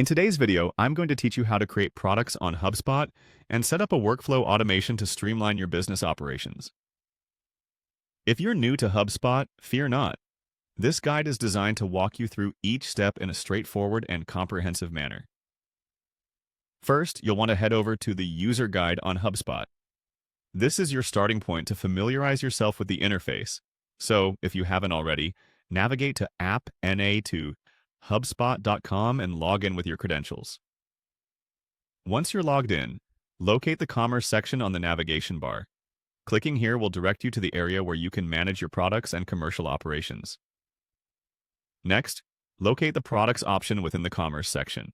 In today's video, I'm going to teach you how to create products on HubSpot and set up a workflow automation to streamline your business operations. If you're new to HubSpot, fear not. This guide is designed to walk you through each step in a straightforward and comprehensive manner. First, you'll want to head over to the User Guide on HubSpot. This is your starting point to familiarize yourself with the interface. So, if you haven't already, navigate to app.na2 HubSpot.com and log in with your credentials. Once you're logged in, locate the Commerce section on the navigation bar. Clicking here will direct you to the area where you can manage your products and commercial operations. Next, locate the Products option within the Commerce section.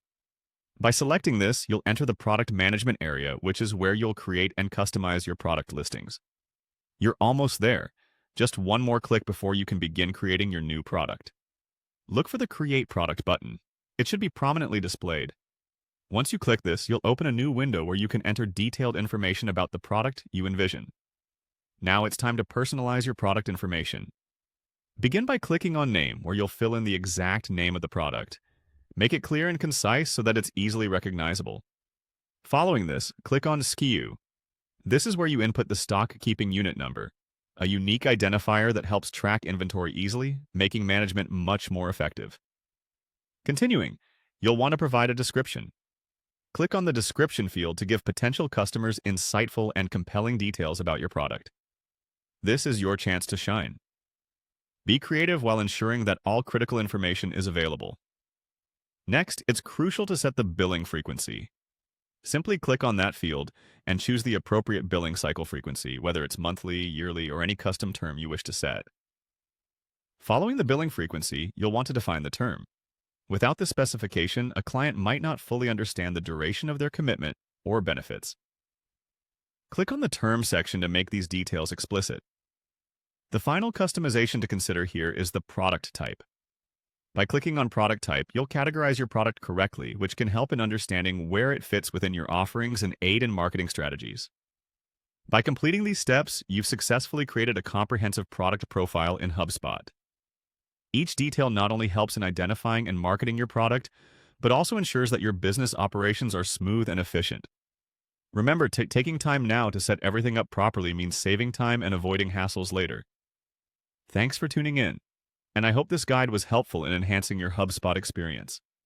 By selecting this, you'll enter the Product Management area, which is where you'll create and customize your product listings. You're almost there. Just one more click before you can begin creating your new product. Look for the Create Product button. It should be prominently displayed. Once you click this, you'll open a new window where you can enter detailed information about the product you envision. Now it's time to personalize your product information. Begin by clicking on Name, where you'll fill in the exact name of the product. Make it clear and concise so that it's easily recognizable. Following this, click on SKU. This is where you input the stock keeping unit number, a unique identifier that helps track inventory easily, making management much more effective. Continuing, you'll want to provide a description. Click on the Description field to give potential customers insightful and compelling details about your product. This is your chance to shine. Be creative while ensuring that all critical information is available. Next, it's crucial to set the billing frequency. Simply click on that field and choose the appropriate billing cycle frequency, whether it's monthly, yearly, or any custom term you wish to set. Following the billing frequency, you'll want to define the term. Without this specification, a client might not fully understand the duration of their commitment or benefits. Click on the Term section to make these details explicit. The final customization to consider here is the product type. By clicking on Product Type, you'll categorize your product correctly, which can help in understanding where it fits within your offerings and aid in marketing strategies. By completing these steps, you've successfully created a comprehensive product profile in HubSpot. Each detail not only helps in identifying and marketing your product, but also ensures that your business operations are smooth and efficient. Remember, taking time now to set everything up properly means saving time and avoiding hassles later. Thanks for tuning in, and I hope this guide was helpful in enhancing your HubSpot experience.